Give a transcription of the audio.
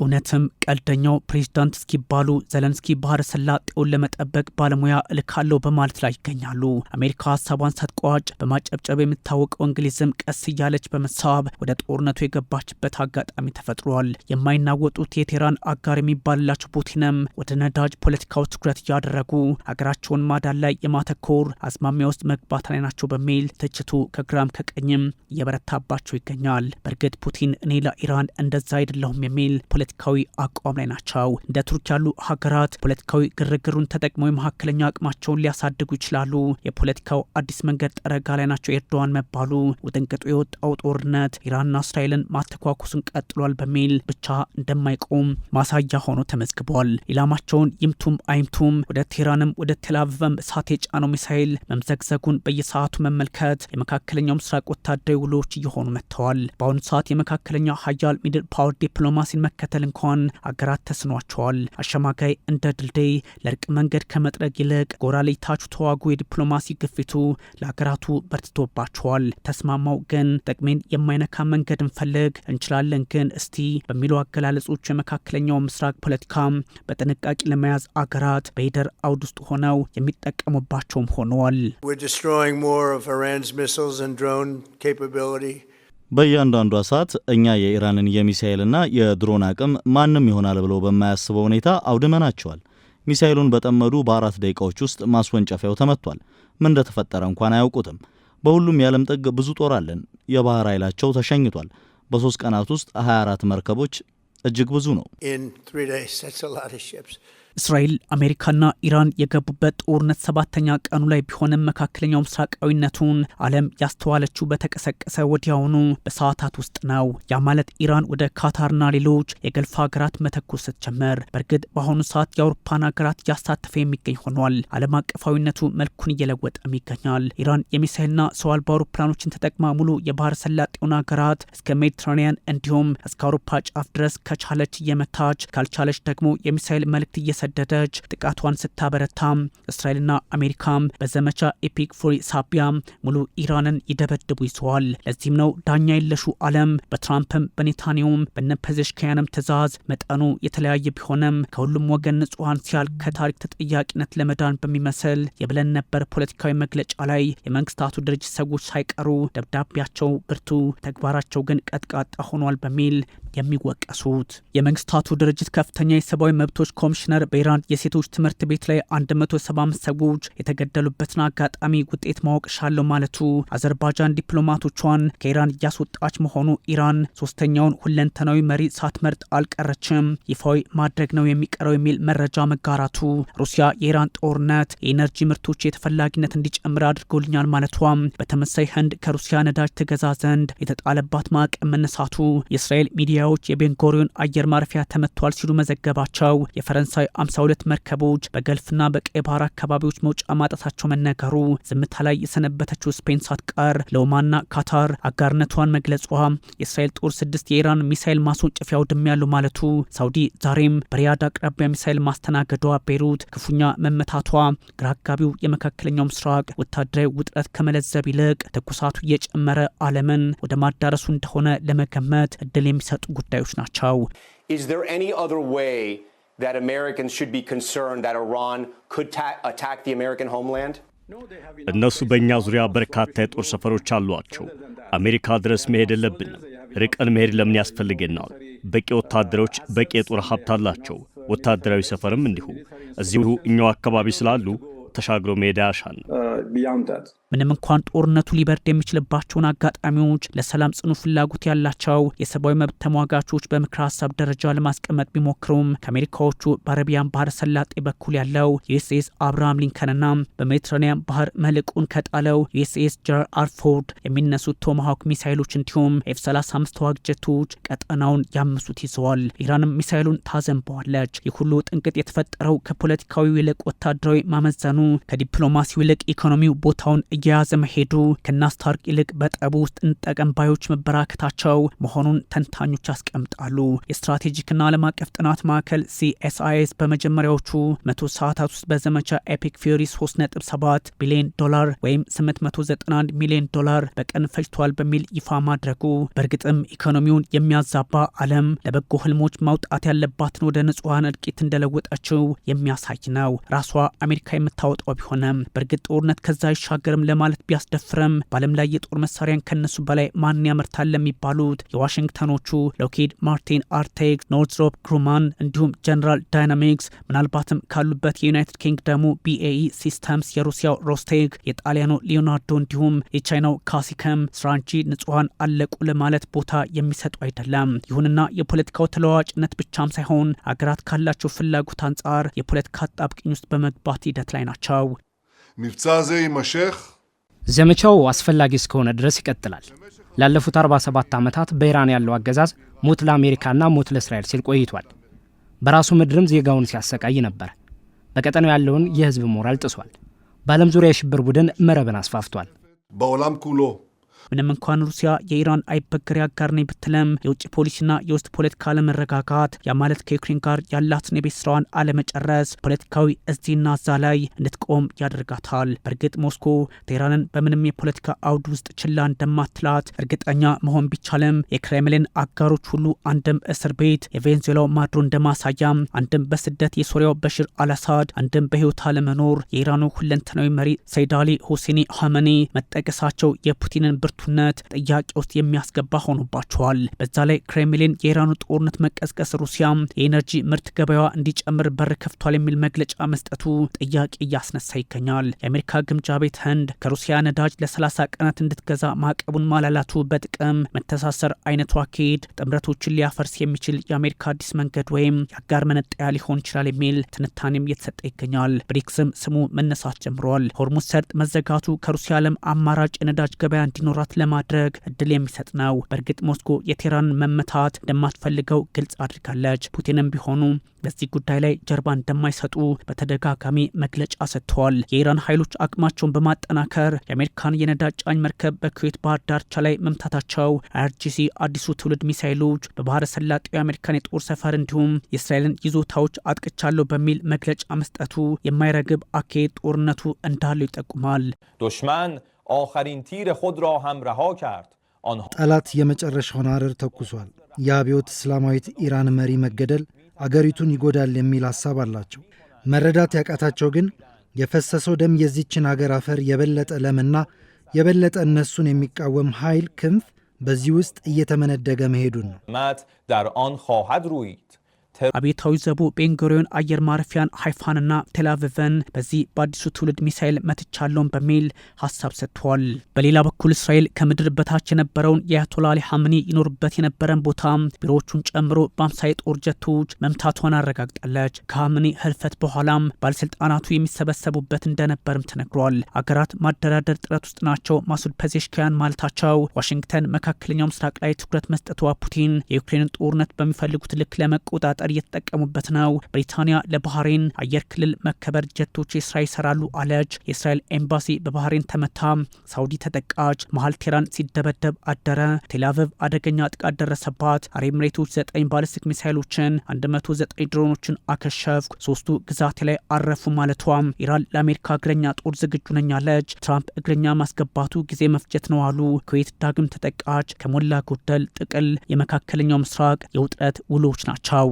እውነትም ቀልደኛው ፕሬዝዳንት እስኪባሉ ዘለንስኪ ባህረ ሰላጤውን ለመጠበቅ ባለሙያ እልካለሁ በማለት ላይ ይገኛሉ። አሜሪካ ሀሳቧን ሳትቋጭ በማጨብጨብ የምታወቀው እንግሊዝም ቀስ እያለች በመሳብ ወደ ጦርነቱ የገባችበት አጋጣሚ ተፈጥሯል። የማይናወጡት የቴህራን አጋር የሚባልላቸው ፑቲንም ወደ ነዳጅ ፖለቲካው ትኩረት እያደረጉ ሀገራቸውን ማዳን ላይ የማተኮር አዝማሚያ ውስጥ መግባት ላይ ናቸው በሚል ትችቱ ከግራም ከቀኝም እየበረታባቸው ይገኛል። በእርግጥ ፑቲን እኔ ለኢራን እንደዛ አይደለሁም የሚል ፖለቲካዊ አቋም ላይ ናቸው። እንደ ቱርክ ያሉ ሀገራት ፖለቲካዊ ግርግሩን ተጠቅመው የመካከለኛ አቅማቸውን ሊያሳድጉ ይችላሉ። የፖለቲካው አዲስ መንገድ ጠረጋ ላይ ናቸው ኤርዶዋን መባሉ ውጥንቅጡ የወጣው ጦርነት ኢራንና እስራኤልን ማተኳኩሱን ቀጥሏል በሚል ብቻ እንደማይቆም ማሳያ ሆኖ ተመዝግቧል። ኢላማቸውን ይምቱም አይምቱም ወደ ቴህራንም ወደ ቴልአቪቭም እሳት የጫነው ሚሳኤል መምዘግዘጉን በየሰዓቱ መመልከት የመካከለኛው ምስራቅ ወታደራዊ ውሎች እየሆኑ መጥተዋል። በአሁኑ ሰዓት የመካከለኛው ሀያል ሚድል ፓወር ዲፕሎማሲን መከተል እንኳን አገራት ተስኗቸዋል። አሸማጋይ እንደ ድልድይ ለእርቅ መንገድ ከመጥረግ ይልቅ ጎራ ላይ ታቹ ተዋጉ የዲፕሎማሲ ግፊቱ ለሀገራቱ በርትቶባቸዋል። ተስማማው ግን ጥቅሜን የማይነካ መንገድ እንፈልግ እንችላለን ግን እስቲ በሚሉ አገላለጾች የመካከለኛው ምስራቅ ፖለቲካ በጥንቃቄ ለመያዝ አገራት በሂደር አውድ ውስጥ ሆነው የሚጠቀሙባቸውም ሆነዋል። በእያንዳንዷ ሰዓት እኛ የኢራንን የሚሳኤልና የድሮን አቅም ማንም ይሆናል ብለው በማያስበው ሁኔታ አውድመናቸዋል። ሚሳኤሉን በጠመዱ በ4 ደቂቃዎች ውስጥ ማስወንጨፊያው ተመቷል። ምን እንደተፈጠረ እንኳን አያውቁትም። በሁሉም የዓለም ጥግ ብዙ ጦር አለን። የባህር ኃይላቸው ተሸኝቷል። በ3 ቀናት ውስጥ 24 መርከቦች እጅግ ብዙ ነው። እስራኤል አሜሪካና ኢራን የገቡበት ጦርነት 7ኛ ቀኑ ላይ ቢሆንም መካከለኛው ምስራቃዊነቱን ዓለም ያስተዋለችው በተቀሰቀሰ ወዲያውኑ በሰዓታት ውስጥ ነው። ያ ማለት ኢራን ወደ ካታርና ሌሎች የገልፍ ሀገራት መተኮስ ስትጀምር በእርግጥ በአሁኑ ሰዓት የአውሮፓን ሀገራት እያሳተፈ የሚገኝ ሆኗል። ዓለም አቀፋዊነቱ መልኩን እየለወጠም ይገኛል። ኢራን የሚሳይልና ሰው አልባ አውሮፕላኖችን ተጠቅማ ሙሉ የባህር ሰላጤውን ሀገራት እስከ ሜዲትራኒያን እንዲሁም እስከ አውሮፓ ጫፍ ድረስ ከቻለች እየመታች ካልቻለች ደግሞ የሚሳይል መልእክት ሰደደች ጥቃቷን ስታበረታም እስራኤልና አሜሪካም በዘመቻ ኤፒክ ፉሪ ሳቢያ ሙሉ ኢራንን ይደበድቡ ይዘዋል። ለዚህም ነው ዳኛ የለሹ ዓለም በትራምፕም በኔታንያሁም በነፐዘሽኪያንም ትዕዛዝ መጠኑ የተለያየ ቢሆንም ከሁሉም ወገን ንጹሐን ሲያል ከታሪክ ተጠያቂነት ለመዳን በሚመስል የብለን ነበር ፖለቲካዊ መግለጫ ላይ የመንግስታቱ ድርጅት ሰዎች ሳይቀሩ ደብዳቤያቸው ብርቱ ተግባራቸው ግን ቀጥቃጣ ሆኗል በሚል የሚወቀሱት የመንግስታቱ ድርጅት ከፍተኛ የሰብአዊ መብቶች ኮሚሽነር በኢራን የሴቶች ትምህርት ቤት ላይ 175 ሰዎች የተገደሉበትን አጋጣሚ ውጤት ማወቅ ሻለው ማለቱ አዘርባጃን ዲፕሎማቶቿን ከኢራን እያስወጣች መሆኑ ኢራን ሶስተኛውን ሁለንተናዊ መሪ ሳትመርጥ አልቀረችም ይፋዊ ማድረግ ነው የሚቀረው የሚል መረጃ መጋራቱ ሩሲያ የኢራን ጦርነት የኢነርጂ ምርቶች የተፈላጊነት እንዲጨምር አድርጎልኛል ማለቷም በተመሳይ ህንድ ከሩሲያ ነዳጅ ትገዛ ዘንድ የተጣለባት ማዕቀብ መነሳቱ የእስራኤል ሚዲያዎች የቤንጎሪዮን አየር ማረፊያ ተመቷል ሲሉ መዘገባቸው የፈረንሳይ 52 መርከቦች በገልፍና በቀይ ባህር አካባቢዎች መውጫ ማጣታቸው መነገሩ ዝምታ ላይ የሰነበተችው ስፔን ሳትቀር ለኦማንና ካታር አጋርነቷን መግለጿ የእስራኤል ጦር 6 የኢራን ሚሳኤል ማስወንጨፊያ አውድሜያለሁ ማለቱ ሳውዲ ዛሬም በሪያድ አቅራቢያ ሚሳኤል ማስተናገዷ ቤሩት ክፉኛ መመታቷ ግራ አጋቢው የመካከለኛው ምስራቅ ወታደራዊ ውጥረት ከመለዘብ ይልቅ ትኩሳቱ እየጨመረ ዓለምን ወደ ማዳረሱ እንደሆነ ለመገመት እድል የሚሰጡ ጉዳዮች ናቸው። Is there any other way that Americans should be concerned that Iran could attack the American homeland? እነሱ በእኛ ዙሪያ በርካታ የጦር ሰፈሮች አሏቸው። አሜሪካ ድረስ መሄድ የለብንም። ርቀን መሄድ ለምን ያስፈልገናል? በቂ ወታደሮች፣ በቂ የጦር ሀብት አላቸው። ወታደራዊ ሰፈርም እንዲሁ እዚሁ እኛው አካባቢ ስላሉ ተሻግሮ መሄድ ያሻል። ምንም እንኳን ጦርነቱ ሊበርድ የሚችልባቸውን አጋጣሚዎች ለሰላም ጽኑ ፍላጎት ያላቸው የሰብአዊ መብት ተሟጋቾች በምክር ሀሳብ ደረጃ ለማስቀመጥ ቢሞክሩም ከአሜሪካዎቹ በአረቢያን ባህረ ሰላጤ በኩል ያለው ዩኤስኤስ አብርሃም ሊንከንና በሜዲትራኒያን ባህር መልሕቁን ከጣለው ዩኤስኤስ ጀራልድ አር ፎርድ የሚነሱት ቶማሃውክ ሚሳይሎች እንዲሁም ኤፍ-35 ተዋጊ ጀቶች ቀጠናውን ያመሱት ይዘዋል። ኢራንም ሚሳይሉን ታዘንበዋለች። ይህ ሁሉ ጥንቅጥ የተፈጠረው ከፖለቲካዊ ይልቅ ወታደራዊ ማመዘኑ ከዲፕሎማሲው ይልቅ ኢኮኖሚው ቦታውን እየያዘ መሄዱ ከናስታርቅ ይልቅ በጠቡ ውስጥ እንጠቀም ባዮች መበራከታቸው መሆኑን ተንታኞች ያስቀምጣሉ። የስትራቴጂክና ዓለም አቀፍ ጥናት ማዕከል CSIS በመጀመሪያዎቹ 100 ሰዓታት ውስጥ በዘመቻ ኤፒክ ፊውሪ 3.7 ቢሊዮን ዶላር ወይም $891 ሚሊዮን በቀን ፈጅቷል በሚል ይፋ ማድረጉ በእርግጥም ኢኮኖሚውን የሚያዛባ ዓለም ለበጎ ህልሞች ማውጣት ያለባትን ወደ ንጹሐን እልቂት እንደለወጠችው የሚያሳይ ነው። ራሷ አሜሪካ የምታወጣው ቢሆንም በእርግጥ ጦርነት ከዛ አይሻገርም ለማለት ቢያስደፍርም በዓለም ላይ የጦር መሳሪያን ከነሱ በላይ ማን ያመርታል ለሚባሉት የዋሽንግተኖቹ ሎክሂድ ማርቲን አርቴክስ፣ ኖርዝሮፕ ግሩማን እንዲሁም ጀነራል ዳይናሚክስ ምናልባትም ካሉበት የዩናይትድ ኪንግደሙ BAE ሲስተምስ፣ የሩሲያው ሮስቴክ፣ የጣሊያኑ ሊዮናርዶ እንዲሁም የቻይናው ካሲከም ስራ እንጂ ንጹሐን አለቁ ለማለት ቦታ የሚሰጡ አይደለም። ይሁንና የፖለቲካው ተለዋዋጭነት ብቻም ሳይሆን አገራት ካላቸው ፍላጎት አንጻር የፖለቲካ አጣብቂኝ ውስጥ በመግባት ሂደት ላይ ናቸው። ዘመቻው አስፈላጊ እስከሆነ ድረስ ይቀጥላል። ላለፉት 47 ዓመታት በኢራን ያለው አገዛዝ ሞት ለአሜሪካና ሞት ለእስራኤል ሲል ቆይቷል። በራሱ ምድርም ዜጋውን ሲያሰቃይ ነበር። በቀጠናው ያለውን የህዝብ ሞራል ጥሷል። በዓለም ዙሪያ የሽብር ቡድን መረብን አስፋፍቷል። בעולם כולו ምንም እንኳን ሩሲያ የኢራን አይበገሬ አጋር ነኝ ብትልም የውጭ ፖሊሲና የውስጥ ፖለቲካ አለመረጋጋት ያ ማለት ከዩክሬን ጋር ያላትን የቤት ስራዋን አለመጨረስ ፖለቲካዊ እዚህና እዛ ላይ እንድትቆም ያደርጋታል። በእርግጥ ሞስኮ ቴህራንን በምንም የፖለቲካ አውድ ውስጥ ችላ እንደማትላት እርግጠኛ መሆን ቢቻልም የክሬምሊን አጋሮች ሁሉ አንድም እስር ቤት የቬንዙዌላው ማድሮ እንደማሳያም፣ አንድም በስደት የሶሪያው በሽር አልአሳድ፣ አንድም በህይወት አለመኖር የኢራኑ ሁለንተናዊ መሪ ሰይድ አሊ ሁሴኒ ሀመኒ መጠቀሳቸው የፑቲንን ብርቱነት ጥያቄ ውስጥ የሚያስገባ ሆኖባቸዋል። በዛ ላይ ክሬምሊን የኢራኑ ጦርነት መቀስቀስ ሩሲያ የኤነርጂ ምርት ገበያዋ እንዲጨምር በር ከፍቷል የሚል መግለጫ መስጠቱ ጥያቄ እያስነሳ ይገኛል። የአሜሪካ ግምጃ ቤት ህንድ ከሩሲያ ነዳጅ ለ30 ቀናት እንድትገዛ ማዕቀቡን ማላላቱ በጥቅም መተሳሰር አይነቱ አካሄድ ጥምረቶችን ሊያፈርስ የሚችል የአሜሪካ አዲስ መንገድ ወይም የአጋር መነጠያ ሊሆን ይችላል የሚል ትንታኔም እየተሰጠ ይገኛል። ብሪክስም ስሙ መነሳት ጀምሯል። ሆርሙዝ ሰርጥ መዘጋቱ ከሩሲያ ዓለም አማራጭ የነዳጅ ገበያ እንዲኖራት ለማድረግ እድል የሚሰጥ ነው። በእርግጥ ሞስኮ የቴህራንን መመታት እንደማትፈልገው ግልጽ አድርጋለች። ፑቲንም ቢሆኑ በዚህ ጉዳይ ላይ ጀርባ እንደማይሰጡ በተደጋጋሚ መግለጫ ሰጥተዋል። የኢራን ኃይሎች አቅማቸውን በማጠናከር የአሜሪካን የነዳጅ ጫኝ መርከብ በኩዌት ባህር ዳርቻ ላይ መምታታቸው፣ IRGC አዲሱ ትውልድ ሚሳይሎች በባህረ ሰላጤው የአሜሪካን የጦር ሰፈር እንዲሁም የእስራኤልን ይዞታዎች አጥቅቻለሁ በሚል መግለጫ መስጠቱ የማይረግብ አካሄድ ጦርነቱ እንዳለው ይጠቁማል። آخرین تیر خود را هم رها کرد. ጠላት የመጨረሻውን አረር ተኩሷል። የአብዮት እስላማዊት ኢራን መሪ መገደል አገሪቱን ይጎዳል የሚል ሐሳብ አላቸው። መረዳት ያቃታቸው ግን የፈሰሰው ደም የዚችን አገር አፈር የበለጠ ለምና የበለጠ እነሱን የሚቃወም ኃይል ክንፍ በዚህ ውስጥ እየተመነደገ መሄዱን ነው። در آن خواهد روید. አብዮታዊ ዘቡ ቤንጎሪዮን አየር ማረፊያን ሃይፋንና ቴልአቪቭን በዚህ በአዲሱ ትውልድ ሚሳይል መትቻለውን በሚል ሀሳብ ሰጥቷል። በሌላ በኩል እስራኤል ከምድር በታች የነበረውን የአያቶላ አሊ ሐምኒ ይኖርበት የነበረን ቦታ ቢሮዎቹን ጨምሮ በ50 የጦር ጀቶች መምታቷን አረጋግጣለች። ከሐምኒ ህልፈት በኋላም ባለስልጣናቱ የሚሰበሰቡበት እንደነበርም ተነግሯል። አገራት ማደራደር ጥረት ውስጥ ናቸው ማሱድ ፔዜሽኪያን ማለታቸው ዋሽንግተን መካከለኛው ምስራቅ ላይ ትኩረት መስጠቷ ፑቲን የዩክሬንን ጦርነት በሚፈልጉት ልክ ለመቆጣጠር እየተጠቀሙበት ነው። ብሪታንያ ለባህሬን አየር ክልል መከበር ጀቶች የስራ ይሰራሉ አለች። የእስራኤል ኤምባሲ በባህሬን ተመታ፣ ሳውዲ ተጠቃች፣ መሀል ቴህራን ሲደበደብ አደረ፣ ቴልአቪቭ አደገኛ ጥቃት ደረሰባት፣ አረብ ኤሚሬቶች 9 ባሊስቲክ ሚሳይሎችን 109 ድሮኖችን አከሸፍኩ፣ 3ቱ ግዛቴ ላይ አረፉ ማለቷም፣ ኢራን ለአሜሪካ እግረኛ ጦር ዝግጁ ነኝ አለች። ትራምፕ እግረኛ ማስገባቱ ጊዜ መፍጀት ነው አሉ። ኩዌት ዳግም ተጠቃች። ከሞላ ጎደል ጥቅል የመካከለኛው ምስራቅ የውጥረት ውሎች ናቸው።